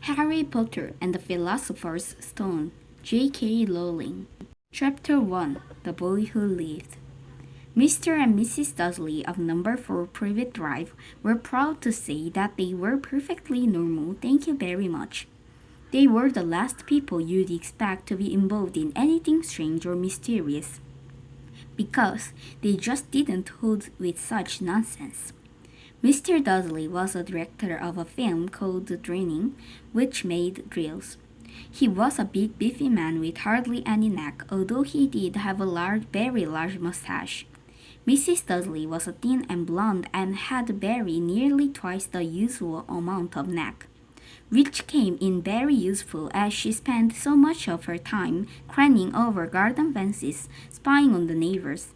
Harry Potter and the Philosopher's Stone, J.K. Rowling. Chapter 1 The Boy Who Lived. Mr. and Mrs. Dudley of Number 4 Private Drive were proud to say that they were perfectly normal, thank you very much. They were the last people you'd expect to be involved in anything strange or mysterious, because they just didn't hold with such nonsense. Mr. Dudley was a director of a film called The Draining, which made drills. He was a big beefy man with hardly any neck, although he did have a very large mustache. Mrs. Dudley was thin and blonde and had very nearly twice the usual amount of neck, which came in very useful as she spent so much of her time craning over garden fences, spying on the neighbors.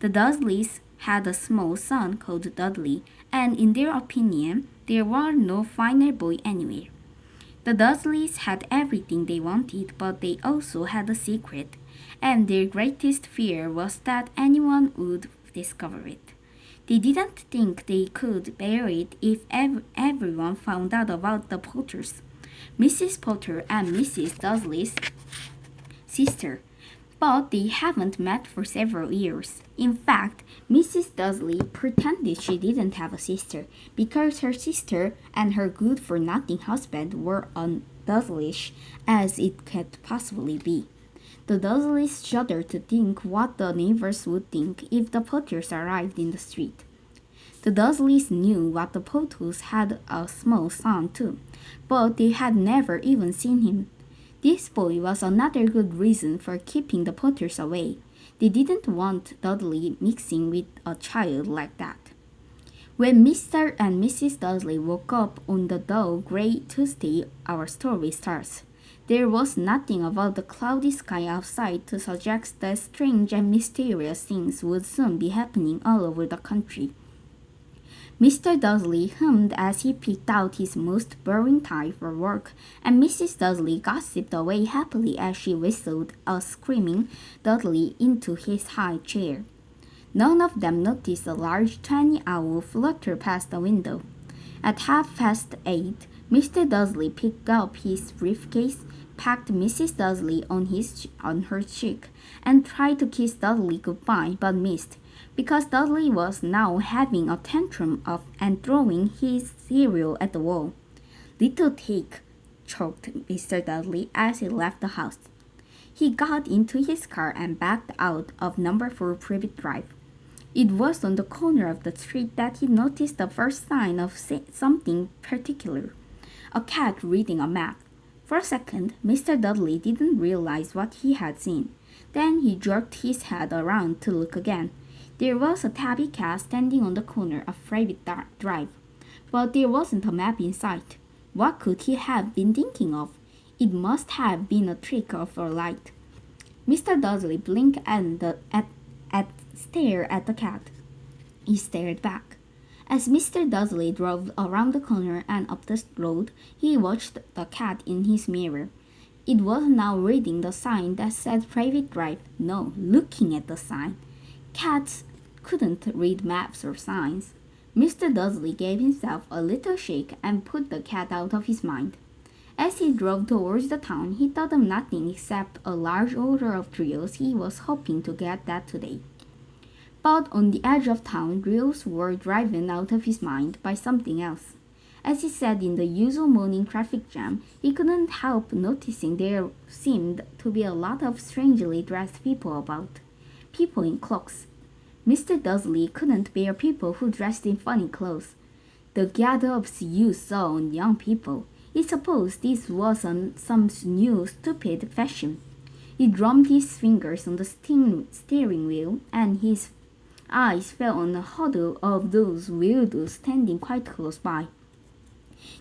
The Dudleys had a small son called Dudley, and in their opinion, there was no finer boy anywhere. The Dudleys had everything they wanted, but they also had a secret, and their greatest fear was that anyone would discover it. They didn't think they could bear it if everyone found out about the Potters, Mrs. Potter and Mrs. Dudley's sister, but they haven't met for several years. In fact, Mrs. Dudley pretended she didn't have a sister because her sister and her good-for-nothing husband were as Dudleyish as it could possibly be. The Dudleys shuddered to think what the neighbors would think if the Potters arrived in the street. The Dudleys knew what the Potters had a small son too, but they had never even seen him. This boy was another good reason for keeping the Potters away. They didn't want Dudley mixing with a child like that. When Mr. and Mrs. Dudley woke up on the dull gray Tuesday our story starts, there was nothing about the cloudy sky outside to suggest that strange and mysterious things would soon be happening all over the country. Mr. Dudley hummed as he picked out his most boring tie for work, and Mrs. Dudley gossiped away happily as she whistled a screaming Dudley into his high chair. None of them noticed a large tiny owl flutter past the window. At 8:30, Mr. Dudley picked up his briefcase, packed Mrs. Dudley on her cheek, and tried to kiss Dudley goodbye, but missed, because Dudley was now having a tantrum and throwing his cereal at the wall. "Little Tick," choked Mr. Dudley as he left the house. He got into his car and backed out of Number 4 Private Drive. It was on the corner of the street that he noticed the first sign of something particular: a cat reading a map. For a second, Mr. Dudley didn't realize what he had seen. Then he jerked his head around to look again. There was a tabby cat standing on the corner of Private Drive, but there wasn't a map in sight. What could he have been thinking of? It must have been a trick of a light. Mr. Dudley blinked and stared at the cat. He stared back. As Mr. Dudley drove around the corner and up the road, he watched the cat in his mirror. It was now reading the sign that said Private Drive. No, looking at the sign. Cats couldn't read maps or signs. Mr. Dudley gave himself a little shake and put the cat out of his mind. As he drove towards the town, he thought of nothing except a large order of drills he was hoping to get that today. But on the edge of town, drills were driven out of his mind by something else. As he sat in the usual morning traffic jam, he couldn't help noticing there seemed to be a lot of strangely dressed people about. People in cloaks. Mr. Dudley couldn't bear people who dressed in funny clothes. The get-ups you saw on young people. He supposed this was some new stupid fashion. He drummed his fingers on the steering wheel, and his eyes fell on a huddle of those weirdos standing quite close by.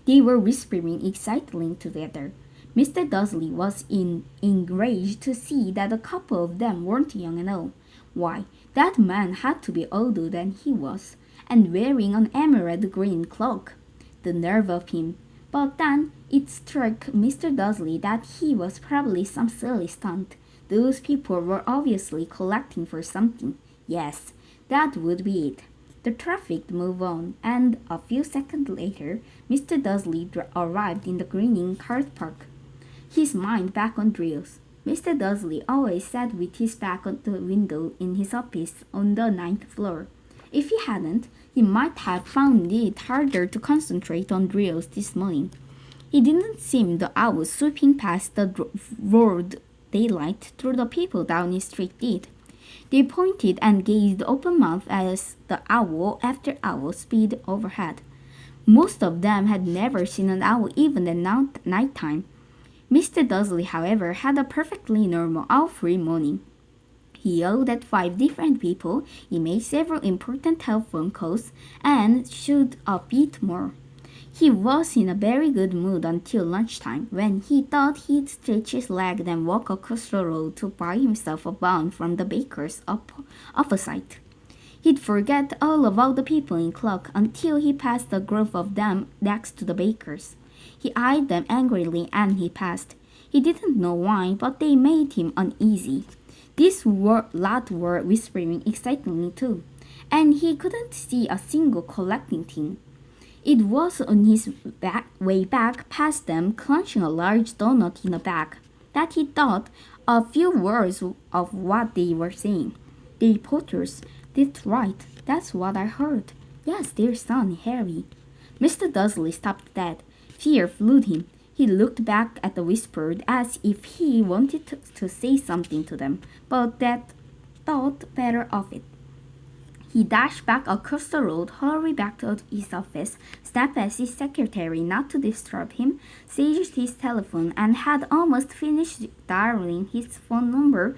They were whispering excitedly together. Mr. Dudley was enraged to see that a couple of them weren't young at all. Why, that man had to be older than he was, and wearing an emerald green cloak. The nerve of him! But then it struck Mr. Dudley that he was probably some silly stunt. Those people were obviously collecting for something. Yes, that would be it. The traffic moved on, and a few seconds later, Mr. Dudley arrived in the grinning car park, his mind back on drills. Mr. Dudley always sat with his back on the window in his office on the ninth floor. If he hadn't, he might have found it harder to concentrate on drills this morning. It didn't seem the owl sweeping past the broad daylight through the people down his street did. They pointed and gazed open-mouthed as the owl after owl sped overhead. Most of them had never seen an owl even at night time. Mr. Dudley, however, had a perfectly normal owl-free morning. He yelled at 5 different people, he made several important telephone calls, and showed a bit more. He was in a very good mood until lunchtime, when he thought he'd stretch his leg and walk across the road to buy himself a bun from the baker's opposite. He'd forget all about the people in clock until he passed a group of them next to the baker's. He eyed them angrily and he passed. He didn't know why, but they made him uneasy. This lot were whispering excitedly too, and he couldn't see a single collecting thing. It was on his way back past them, clenching a large doughnut in a bag, that he thought a few words of what they were saying. "The Potters, that's right, that's what I heard. Yes, their son, Harry." Mr. Dudley stopped dead. Fear flew him. He looked back at the whispered as if he wanted to say something to them, but that thought better of it. He dashed back across the road, hurried back to his office, snapped at his secretary not to disturb him, seized his telephone, and had almost finished dialing his phone number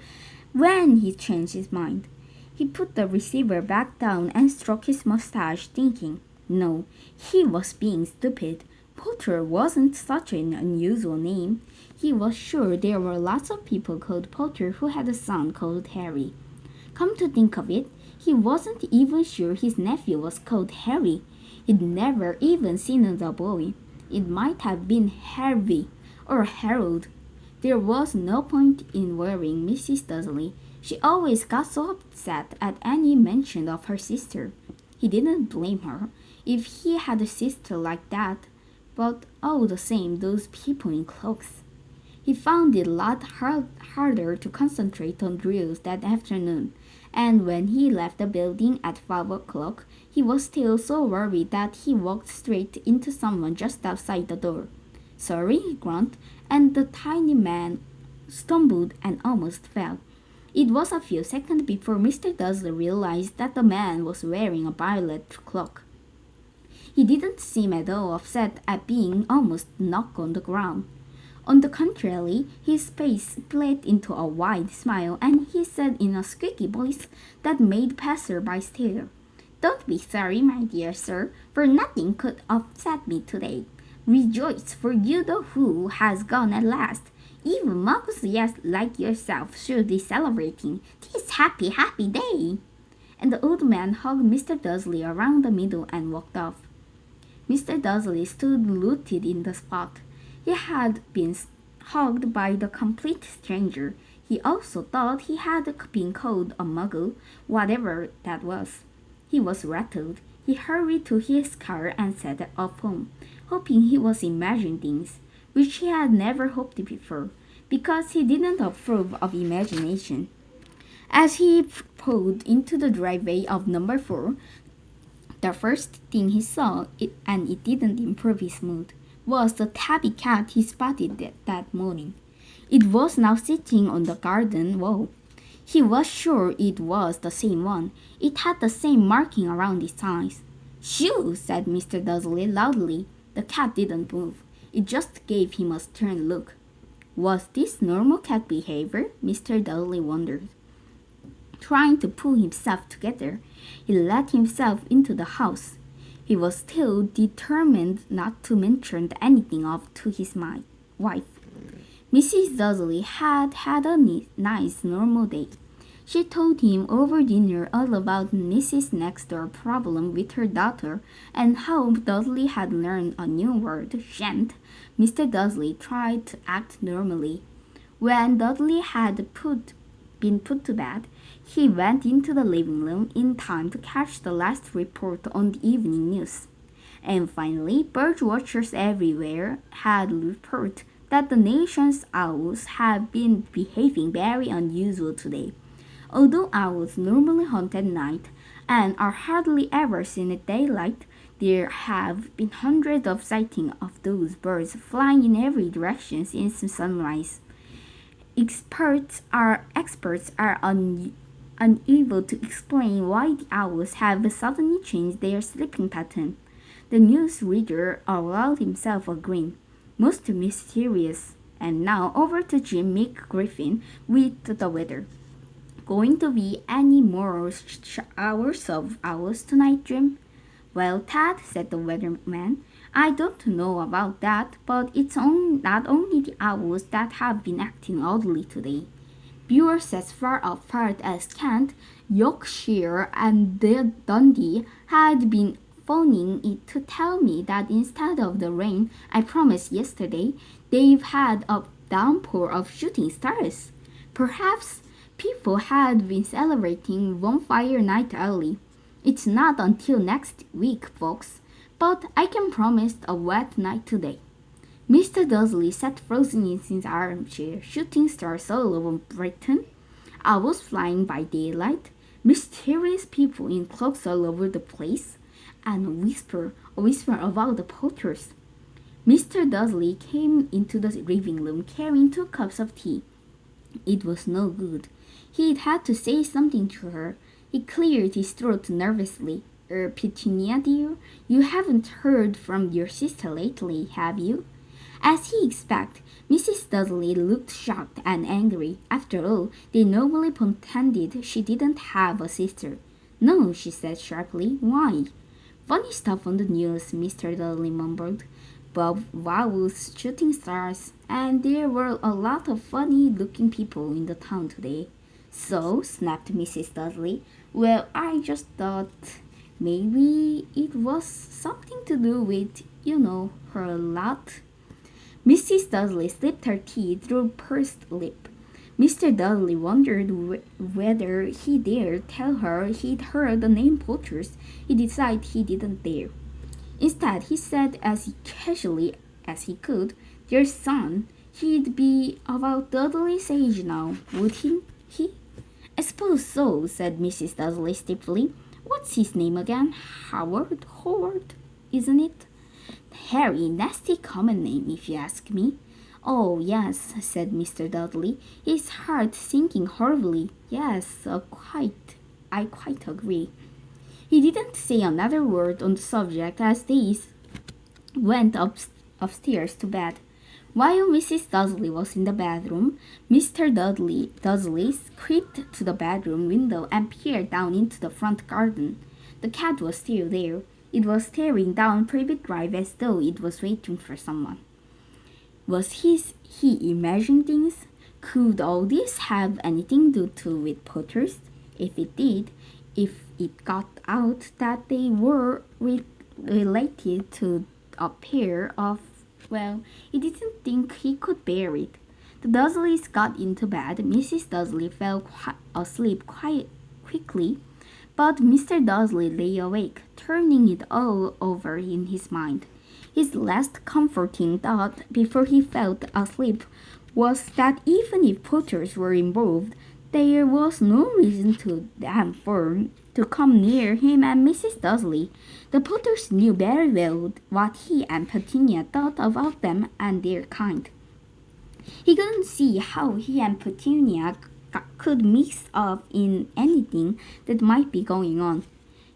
when he changed his mind. He put the receiver back down and stroked his mustache, thinking, no, he was being stupid. Potter wasn't such an unusual name. He was sure there were lots of people called Potter who had a son called Harry. Come to think of it, he wasn't even sure his nephew was called Harry. He'd never even seen the boy. It might have been Harvey or Harold. There was no point in worrying Mrs. Dudley. She always got so upset at any mention of her sister. He didn't blame her if he had a sister like that. But all the same, those people in cloaks. He found it a lot harder to concentrate on drills that afternoon, and when he left the building at 5 o'clock, he was still so worried that he walked straight into someone just outside the door. "Sorry," he grunted, and the tiny man stumbled and almost fell. It was a few seconds before Mr. Dudley realized that the man was wearing a violet cloak. He didn't seem at all upset at being almost knocked on the ground. On the contrary, his face split into a wide smile, and he said in a squeaky voice that made passers-by stare, "Don't be sorry, my dear sir, for nothing could upset me today. Rejoice, for you know who has gone at last. Even monks like yourself should be celebrating this happy, happy day." And the old man hugged Mr. Dudley around the middle and walked off. Mr. Dudley stood rooted in the spot. He had been hugged by the complete stranger. He also thought he had been called a muggle, whatever that was. He was rattled. He hurried to his car and set off home, hoping he was imagining things, which he had never hoped before, because he didn't approve of imagination. As he pulled into the driveway of number 4, the first thing he saw, and it didn't improve his mood, was the tabby cat he spotted that morning. It was now sitting on the garden wall. He was sure it was the same one. It had the same marking around its eyes. "Shoo!" said Mr. Dudley loudly. The cat didn't move. It just gave him a stern look. Was this normal cat behavior? Mr. Dudley wondered. Trying to pull himself together, he let himself into the house. He was still determined not to mention anything of to his wife. Mrs. Dudley had had a nice, normal day. She told him over dinner all about Mrs. Next-door problem with her daughter and how Dudley had learned a new word, shan't. Mr. Dudley tried to act normally. When Dudley had been put to bed, He went into the living room in time to catch the last report on the evening news. And finally, bird watchers everywhere had reported that the nation's owls have been behaving very unusual today. Although owls normally hunt at night and are hardly ever seen at daylight, there have been hundreds of sightings of those birds flying in every direction since sunrise. Experts are unable to explain why the owls have suddenly changed their sleeping pattern. The newsreader allowed himself a grin. Most mysterious. And now over to Jim McGriffin with the weather. Going to be any more hours of owls tonight, Jim? Well, Tad, said the weatherman, I don't know about that, but it's not only the owls that have been acting oddly today. Viewers as far apart as Kent, Yorkshire, and Dundee had been phoning it to tell me that instead of the rain I promised yesterday, they've had a downpour of shooting stars. Perhaps people had been celebrating Bonfire Night early. It's not until next week, folks, but I can promise a wet night today. Mr. Dudley sat frozen in his armchair, shooting stars all over Britain. Owls flying by daylight, mysterious people in cloaks all over the place, and a whisper about the Potters. Mr. Dudley came into the living room carrying 2 cups of tea. It was no good. He'd had to say something to her. He cleared his throat nervously. Petunia, dear, you haven't heard from your sister lately, have you? As he expected, Mrs. Dudley looked shocked and angry. After all, they normally pretended she didn't have a sister. No, she said sharply. Why? Funny stuff on the news, Mr. Dudley mumbled. Bob Wowell's shooting stars, and there were a lot of funny-looking people in the town today. So, snapped Mrs. Dudley, well, I just thought maybe it was something to do with, her lot. Mrs. Dudley slipped her tea through pursed lip. Mr. Dudley wondered whether he dared tell her he'd heard the name Potters. He decided he didn't dare. Instead, he said as casually as he could, "Their son, he'd be about Dudley's age now, would he? I suppose so," said Mrs. Dudley stiffly. "What's his name again? Howard, isn't it?" "Harry, nasty common name, if you ask me." "Oh, yes," said Mr. Dudley, his heart sinking horribly. "Yes, I quite agree." He didn't say another word on the subject as they went upstairs to bed. While Mrs. Dudley was in the bedroom, Mr. Dudley crept to the bedroom window and peered down into the front garden. The cat was still there. It was staring down Privet Drive as though it was waiting for someone. Was he imagining things? Could all this have anything to do with Potters? If it did, if it got out that they were related to a pair of, well, he didn't think he could bear it. The Dudsleys got into bed. Mrs. Dudley fell asleep quickly, but Mr. Dudley lay awake, turning it all over in his mind. His last comforting thought before he fell asleep was that even if Potters were involved, there was no reason to them to come near him and Mrs. Dudley. The Potters knew very well what he and Petunia thought about them and their kind. He couldn't see how he and Petunia could mix up in anything that might be going on.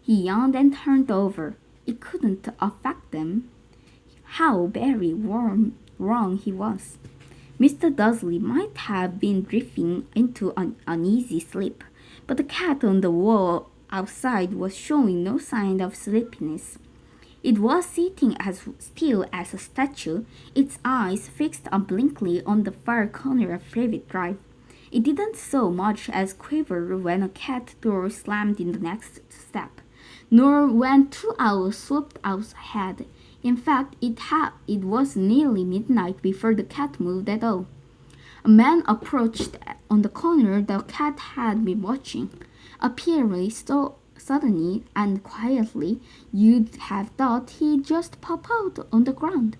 He yawned and turned over. It couldn't affect them. How very wrong he was. Mr. Dudley might have been drifting into an uneasy sleep, but the cat on the wall outside was showing no sign of sleepiness. It was sitting as still as a statue, its eyes fixed obliquely on the far corner of Privet Drive. It didn't so much as quiver when a cat door slammed in the next step, nor when 2 owls swooped out ahead. In fact, it was nearly midnight before the cat moved at all. A man approached on the corner the cat had been watching. Appearing so suddenly and quietly, you'd have thought he'd just pop out on the ground.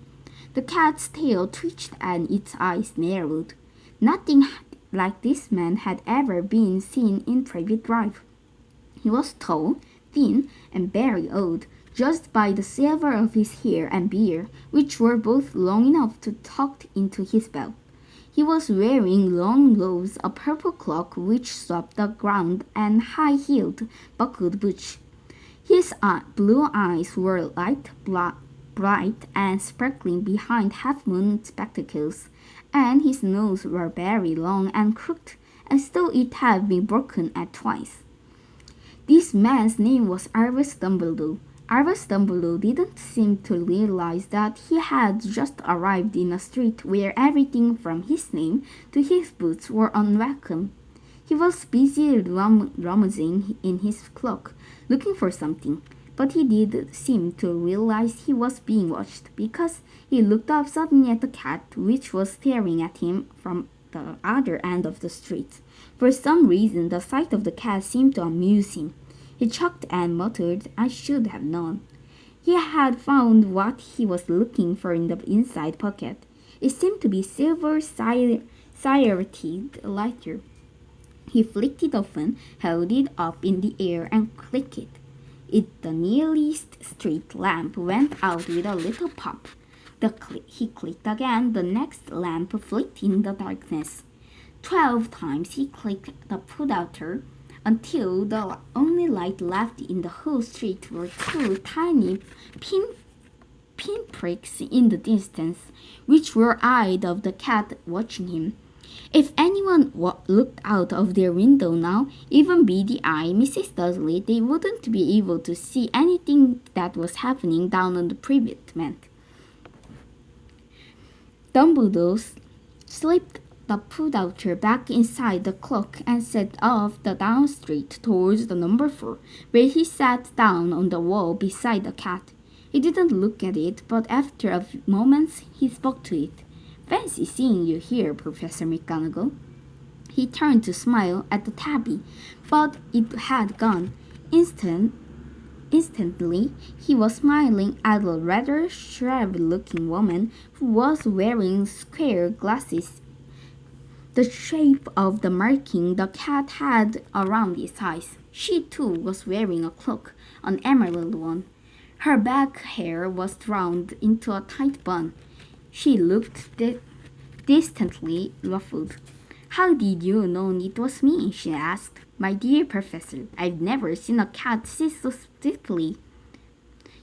The cat's tail twitched and its eyes narrowed. Nothing like this man had ever been seen in Private Drive. He was tall, thin, and very old, judged by the silver of his hair and beard, which were both long enough to tuck into his belt. He was wearing long gloves, a purple cloak which swept the ground, and high-heeled, buckled boots. His blue eyes were bright and sparkling behind half-moon spectacles, and his nose was very long and crooked, as though it had been broken at twice. This man's name was Albus Dumbledore. Albus Dumbledore didn't seem to realize that he had just arrived in a street where everything from his name to his boots were unwelcome. He was busy rummaging in his cloak, looking for something, but he did seem to realize he was being watched, because he looked up suddenly at the cat, which was staring at him from the other end of the street. For some reason, the sight of the cat seemed to amuse him. He chuckled and muttered, "I should have known." He had found what he was looking for in the inside pocket. It seemed to be silver serrated lighter. He flicked it open, held it up in the air, and clicked it. The nearest street lamp went out with a little pop. He clicked again. The next lamp flicked in the darkness. 12 times he clicked the put-outer, until the only light left in the whole street were two tiny pinpricks in the distance, which were eyes of the cat watching him. If anyone looked out of their window now, even beady-eyed Mrs. Dudley, they wouldn't be able to see anything that was happening down on the pavement. Dumbledore slipped the put-outer back inside the cloak and set off the down street towards the number 4, where he sat down on the wall beside the cat. He didn't look at it, but after a few moments he spoke to it. "Fancy seeing you here, Professor McGonagall." He turned to smile at the tabby, but it had gone. Instantly, he was smiling at a rather shabby-looking woman who was wearing square glasses, the shape of the marking the cat had around its eyes. She, too, was wearing a cloak, an emerald one. Her back hair was drawn into a tight bun. She looked distantly ruffled. "How did you know it was me?" she asked. "My dear Professor, I've never seen a cat sit so stiffly."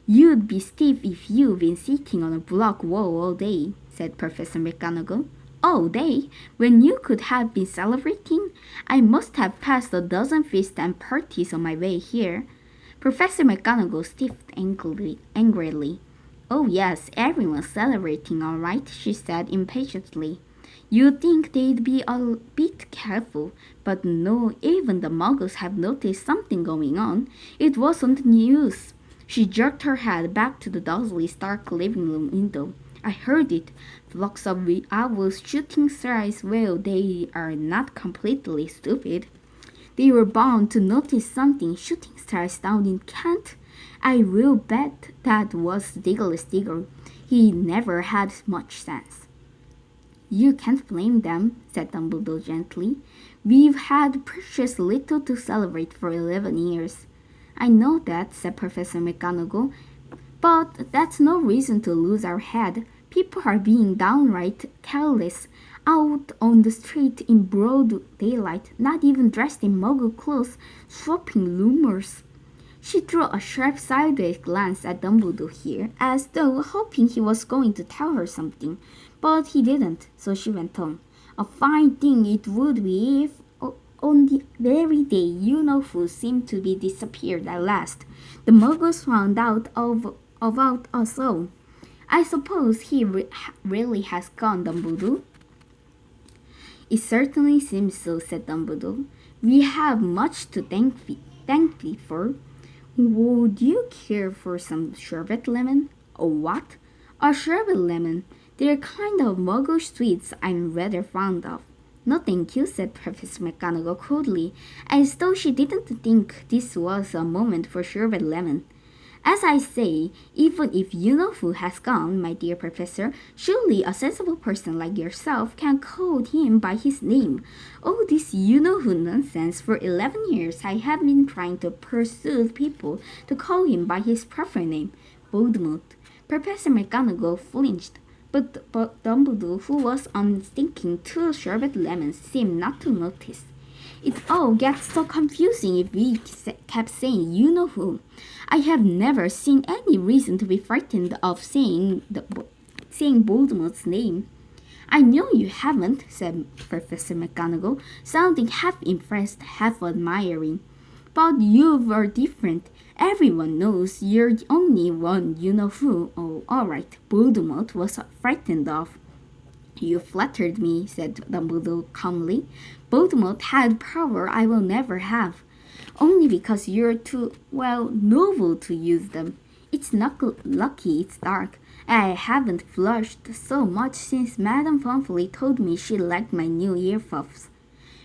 "You'd be stiff if you'd been sitting on a block wall all day," said Professor McGonagall. "All day? When you could have been celebrating? I must have passed a dozen feasts and parties on my way here." Professor McGonagall stiffed angrily. "Oh yes, everyone's celebrating all right," she said impatiently. "You'd think they'd be a bit careful, but no, even the muggles have noticed something going on. It wasn't news." She jerked her head back to the Dursleys' dark living room window. "I heard it. Flocks of owls shooting stars. Well, they are not completely stupid. They were bound to notice something shooting stars down in Kent. I will bet that was Diggle's Digger. He never had much sense." "You can't blame them," said Dumbledore gently. "We've had precious little to celebrate for 11 years. "I know that," said Professor McGonagall, "but that's no reason to lose our head. People are being downright careless, out on the street in broad daylight, not even dressed in Muggle clothes, swapping rumors." She threw a sharp sideways glance at Dumbledore here, as though hoping he was going to tell her something, but he didn't, so she went on. "A fine thing it would be if, on the very day you-know-who seemed to be disappeared at last, the Muggles found out about us all. I suppose he really has gone, Dumbledore." "It certainly seems so," said Dumbledore. "We have much to thank thee for. Would you care for some sherbet lemon?" "Oh, what?" "A sherbet lemon. They're kind of Muggle sweets I'm rather fond of." No thank you, said Professor McGonagall coldly, as though she didn't think this was a moment for sherbet lemon. As I say, even if you-know-who has gone, my dear professor, surely a sensible person like yourself can call him by his name. Oh, this you-know-who nonsense. For 11 years I have been trying to persuade people to call him by his proper name, Voldemort. Professor McGonagall flinched, but Dumbledore, who was unthinking two sherbet lemons, seemed not to notice. It all gets so confusing if we kept saying you-know-who. I have never seen any reason to be frightened of saying Voldemort's name. I know you haven't, said Professor McGonagall, sounding half impressed, half admiring. But you were different. Everyone knows you're the only one you-know-who. Oh, all right, Voldemort was frightened of. You flattered me, said Dumbledore calmly. Voldemort had power I will never have. Only because you're too, noble to use them. It's not lucky it's dark. I haven't blushed so much since Madame Pomfrey told me she liked my new earpuffs.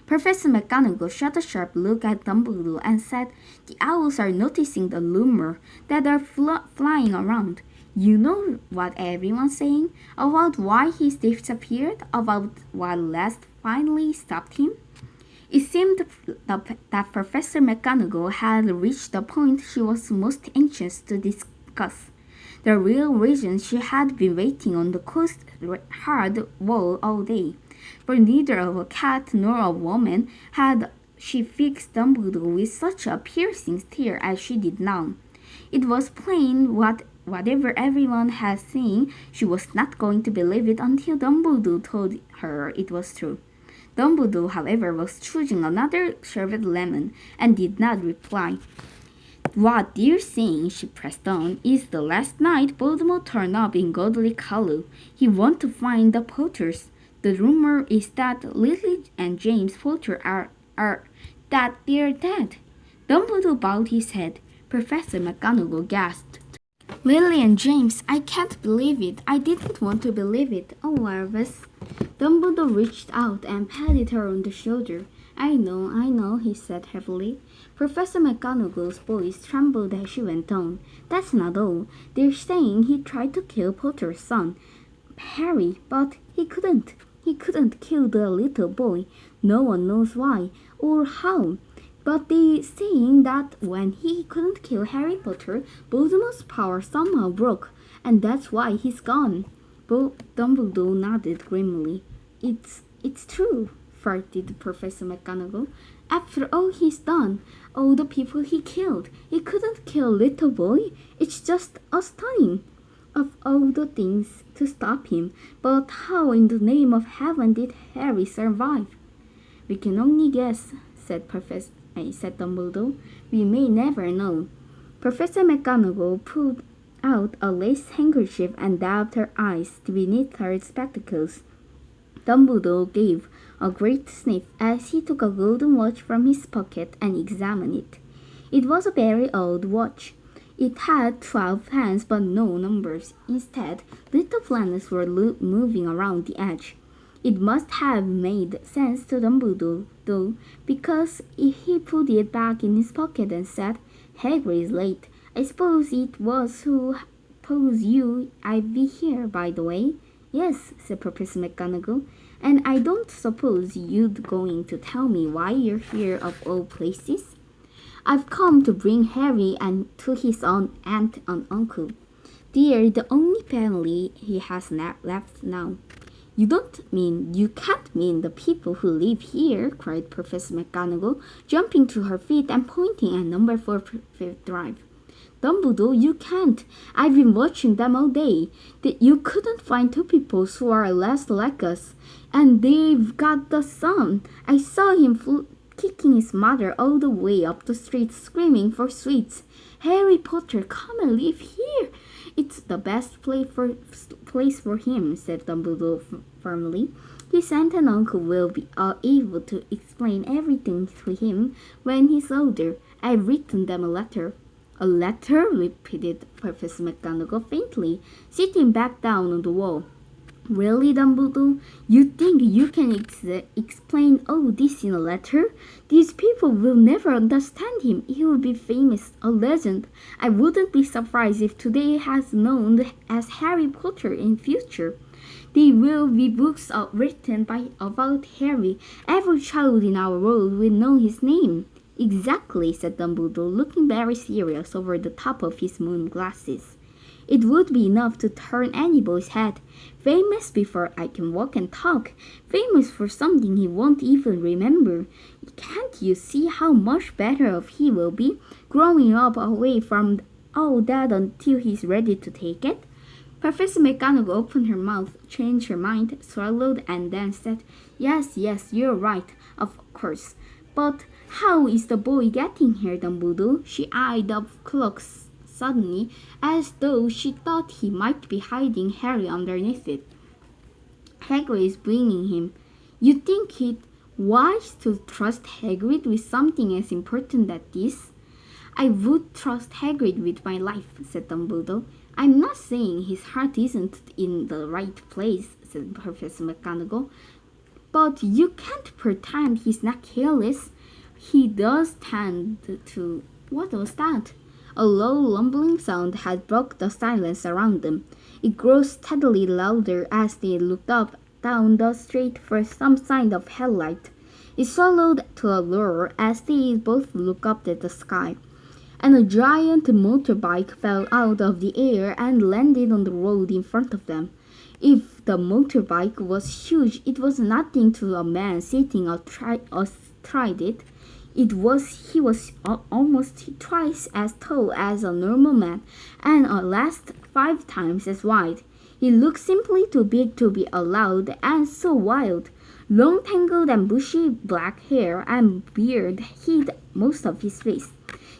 Professor McGonagall shot a sharp look at Dumbledore and said, The owls are noticing the rumor that are flying around. You know what everyone's saying? About why he disappeared? About what last finally stopped him? It seemed that Professor McGonagall had reached the point she was most anxious to discuss. The real reason she had been waiting on the coast hard wall all day. For neither of a cat nor a woman had she fixed Dumbledore with such a piercing stare as she did now. It was plain whatever everyone had seen, she was not going to believe it until Dumbledore told her it was true. Dumbledore, however, was choosing another sherbet lemon and did not reply. What they're saying, she pressed on, is the last night Voldemort turned up in Godric Hollow. He wants to find the Potters. The rumor is that Lily and James Potter are that they're dead. Dumbledore bowed his head. Professor McGonagall gasped. Lily and James, I can't believe it. I didn't want to believe it. Oh, Albus. Dumbledore reached out and patted her on the shoulder. I know, he said heavily. Professor McGonagall's voice trembled as she went on. That's not all. They're saying he tried to kill Potter's son, Harry, but he couldn't. He couldn't kill the little boy. No one knows why or how. But they're saying that when he couldn't kill Harry Potter, Voldemort's power somehow broke, and that's why he's gone. Dumbledore nodded grimly. It's true, farted Professor McGonagall. After all he's done, all the people he killed, he couldn't kill little boy. It's just stunning. Of all the things to stop him, but how in the name of heaven did Harry survive? We can only guess, said Dumbledore. We may never know. Professor McGonagall pulled out a lace handkerchief and dabbed her eyes beneath her spectacles. Dumbledore gave a great sniff as he took a golden watch from his pocket and examined it. It was a very old watch. It had 12 hands but no numbers. Instead, little planets were moving around the edge. It must have made sense to Dumbledore, though, because he put it back in his pocket and said, Hagrid is late. I suppose it was who told you I'd be here, by the way. Yes, said Professor McGonagall, and I don't suppose you'd going to tell me why you're here of all places? I've come to bring Harry and to his own aunt and uncle. They're the only family he has left now. You can't mean the people who live here, cried Professor McGonagall, jumping to her feet and pointing at number 4 Fifth Drive. Dumbledore, you can't. I've been watching them all day. You couldn't find two people who are less like us. And they've got the son. I saw him kicking his mother all the way up the street, screaming for sweets. Harry Potter, come and live here. It's the best place for him, said Dumbledore firmly. His aunt and uncle will be able to explain everything to him when he's older. I've written them a letter. A letter? Repeated Professor McGonagall faintly, sitting back down on the wall. Really, Dumbledore? You think you can explain all this in a letter? These people will never understand him. He will be famous, a legend. I wouldn't be surprised if today has known as Harry Potter in future. There will be books written about Harry. Every child in our world will know his name. Exactly, said Dumbledore, looking very serious over the top of his moon glasses. It would be enough to turn any boy's head. Famous before I can walk and talk. Famous for something he won't even remember. Can't you see how much better off he will be, growing up away from all that until he's ready to take it? Professor McGonagall opened her mouth, changed her mind, swallowed, and then said, Yes, you're right, of course. But how is the boy getting here, Dumbledore? She eyed the clock suddenly, as though she thought he might be hiding Harry underneath it. Hagrid is bringing him. You think it wise to trust Hagrid with something as important as this? I would trust Hagrid with my life, said Dumbledore. I'm not saying his heart isn't in the right place, said Professor McGonagall. But you can't pretend he's not careless. He does tend to... What was that? A low, rumbling sound had broke the silence around them. It grew steadily louder as they looked up down the street for some sign of headlight. It swallowed to a roar as they both looked up at the sky, and a giant motorbike fell out of the air and landed on the road in front of them. If the motorbike was huge, it was nothing to a man sitting astride it. He was almost twice as tall as a normal man, and at least 5 times as wide. He looked simply too big to be allowed, and so wild. Long, tangled, and bushy black hair and beard hid most of his face.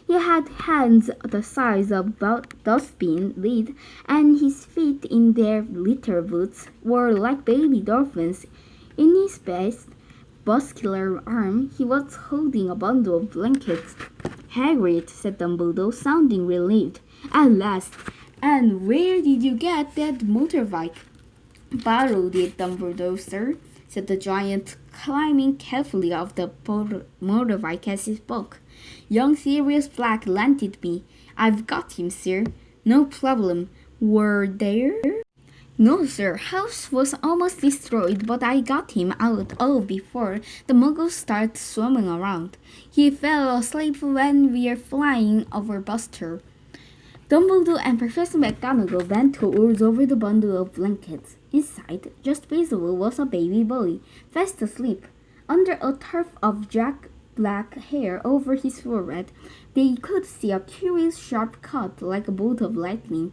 He had hands the size of a dustbin lid, and his feet in their little boots were like baby dolphins. In his best muscular arm, he was holding a bundle of blankets. Hagrid, said Dumbledore, sounding relieved. At last. And where did you get that motorbike? Borrowed it, Dumbledore, sir, said the giant, climbing carefully off the motorbike as he spoke. Young Sirius Black lent me. I've got him, sir. No problem. Were there? No, sir. House was almost destroyed, but I got him out all before the muggles started swarming around. He fell asleep when we were flying over Buster. Dumbledore and Professor McGonagall bent towards over the bundle of blankets. Inside, just visible, was a baby boy, fast asleep. Under a tuft of black hair over his forehead, they could see a curious sharp cut like a bolt of lightning.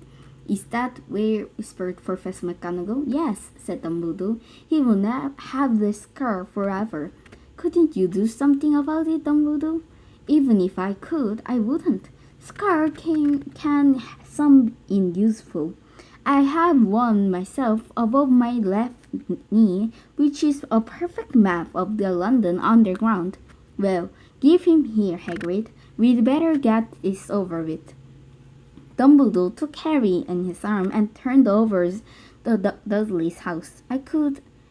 Is that where? Whispered Professor McGonagall. Yes, said Dumbledore. He will not have the scar forever. Couldn't you do something about it, Dumbledore? Even if I could, I wouldn't. Scar can some useful. I have one myself above my left knee, which is a perfect map of the London Underground. Well, give him here, Hagrid. We'd better get this over with. Dumbledore took Harry in his arm and turned over the Dudley's house.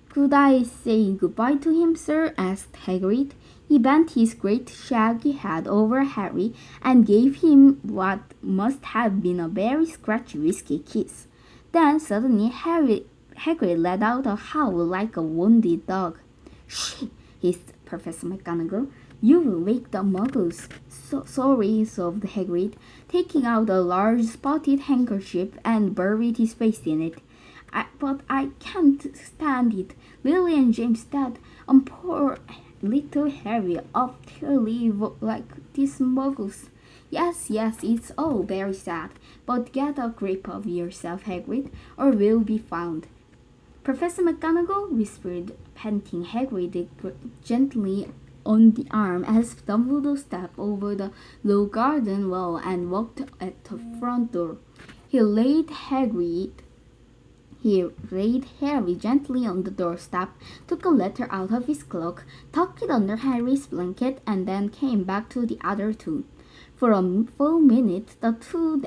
Could I say goodbye to him, sir? Asked Hagrid. He bent his great shaggy head over Harry and gave him what must have been a very scratchy, whisky kiss. Then suddenly Hagrid let out a howl like a wounded dog. Shh! hissed Professor McGonagall. You will wake the muggles. Sorry, sobbed Hagrid, taking out a large spotted handkerchief and buried his face in it. But I can't stand it. Lily and James dead, and poor little Harry off to live like these muggles. Yes, it's all very sad, but get a grip of yourself, Hagrid, or we'll be found. Professor McGonagall whispered, patting Hagrid gently on the arm as Dumbledore stepped over the low garden wall and walked at the front door. He laid Harry gently on the doorstep, took a letter out of his cloak, tucked it under Harry's blanket, and then came back to the other two. For a full minute, the two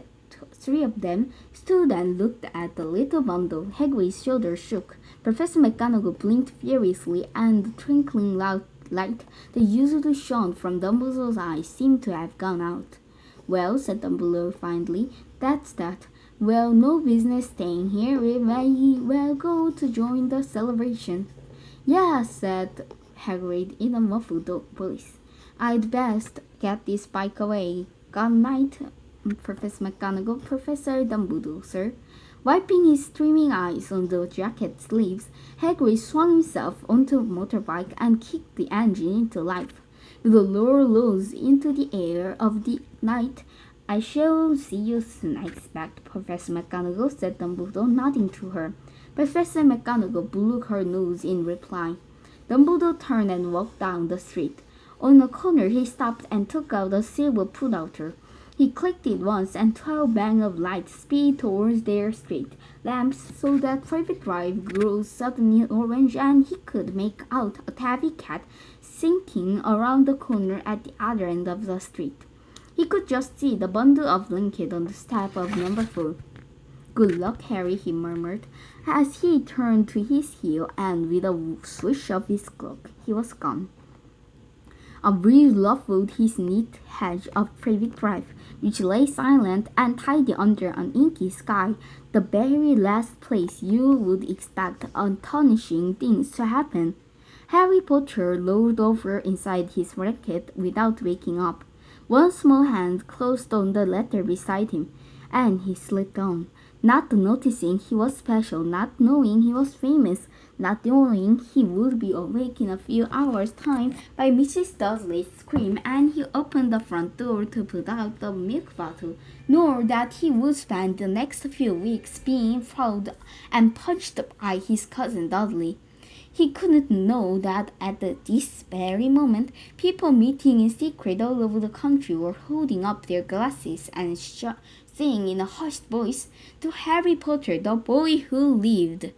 three of them stood and looked at the little bundle. Hagrid's shoulders shook. Professor McGonagall blinked furiously, and the twinkling light that usually shone from Dumbledore's eyes seemed to have gone out. "Well," said Dumbledore finally, "that's that. Well, no business staying here. We may well go to join the celebration." "Yes," said Hagrid in a muffled voice. "I'd best get this bike away. Good night, Professor McGonagall." "Professor Dumbledore, sir." Wiping his streaming eyes on the jacket sleeves, Hagrid swung himself onto a motorbike and kicked the engine into life. With a low nose into the air of the night, "I shall see you soon, I expect, Professor McGonagall," said Dumbledore, nodding to her. Professor McGonagall blew her nose in reply. Dumbledore turned and walked down the street. On a corner he stopped and took out a silver put-outer. He clicked it once, and 12 bangs of light sped towards their street lamps, so that Private Drive grew suddenly orange, and he could make out a tabby cat sinking around the corner at the other end of the street. He could just see the bundle of blankets on the step of number 4. "Good luck, Harry," he murmured, as he turned to his heel, and with a swish of his cloak, he was gone. A breeze ruffled his neat hedge of Private Drive, which lay silent and tidy under an inky sky, the very last place you would expect astonishing things to happen. Harry Potter rolled over inside his blanket without waking up. One small hand closed on the letter beside him, and he slipped on, not noticing he was special, not knowing he was famous, not knowing he would be awake in a few hours' time by Mrs. Dursley's scream, and he opened the front door to put out the milk bottle, nor that he would spend the next few weeks being followed and punched by his cousin Dudley. He couldn't know that at this very moment, people meeting in secret all over the country were holding up their glasses and saying in a hushed voice, "To Harry Potter, the boy who lived."